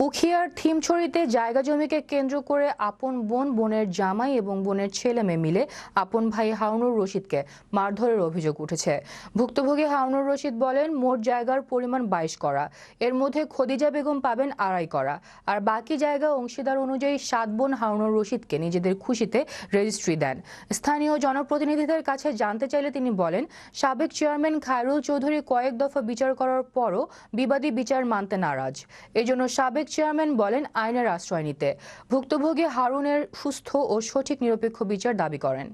উখিয়ার থিমছড়িতে জায়গা জমিকে কেন্দ্র করে আপন বোন, বোনের জামাই এবং বোনের ছেলে মেয়ে মিলে আপন ভাই হারুনুর রশিদকে মারধরের অভিযোগ উঠেছে। ভুক্তভোগী হারুনুর রশিদ বলেন, মোট জায়গার পরিমাণ 22 করা, এর মধ্যে খদিজা বেগম পাবেন 2.5 করা, আর বাকি জায়গা অংশীদার অনুযায়ী 7 বোন হারুনুর রশিদকে নিজেদের খুশিতে রেজিস্ট্রি দেন। স্থানীয় জনপ্রতিনিধিদের কাছে জানতে চাইলে তিনি বলেন, সাবেক চেয়ারম্যান খায়রুল চৌধুরী কয়েক দফা বিচার করার পরও বিবাদী বিচার মানতে নারাজ। এজন্য সাবেক চেয়ারম্যান বলেন আইনের আশ্রয় নিতে। ভুক্তভোগী হারুনের সুস্থ ও সঠিক নিরপেক্ষ বিচার দাবি করেন।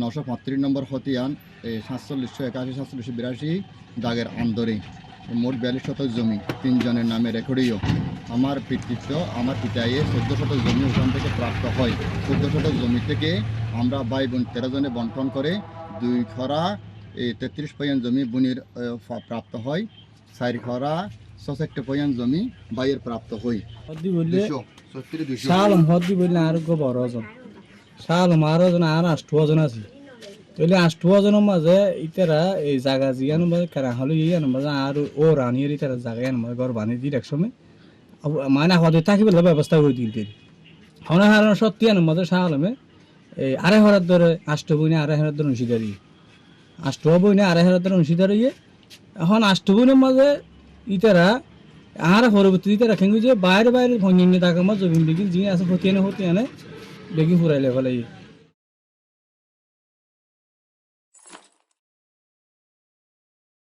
935 নম্বর হতিয়ান 4781 4782 দাগের আন্দরে মোট 42 শতক জমি 3 জনের নামে রেকর্ডীয়। আমার পিতৃত্ব, আমার পিতায়ে 14 শতক জমি ওখান থেকে প্রাপ্ত হয়। 14 শতক জমি থেকে আমরা ভাই বোন 13 জনে বন্টন করে 2 খরা 33 পয়েন্ট জমি বোনের প্রাপ্ত হয়। 4 খরা 66 পয়েন্ট জমি ভাইয়ের প্রাপ্ত হয়। সালম আরো জন আর 8জন আছে তাহলে 8জনের মাঝে ইতারা এই জায়গা জিয়ানো মাঝে কারা হলো ইয়ানো মাঝে আর ও রানির ইতারা জায়গা ইয়ানো মাঝে ঘর বানিয়ে দিই একসময় মানে হয়তো থাকিবে ব্যবস্থা করে দিতে হনে হারানো সত্যি ইয়ানো মাঝে সালমে এই 2.5 ধরে 8 বইনে 2.5 ধরে অংশীদারি 8 বইনে 2.5 ধরে অংশীদারি এখন 8 বইনের মাঝে ইতারা আর পরবর্তী ইতারা কেন যে বাইরে বাইরে ভঙ্গিনে টাকা মাঝে জমি বিকিন যে আছে হতিয়ানে বেগি ফুরাইলে ফেলাই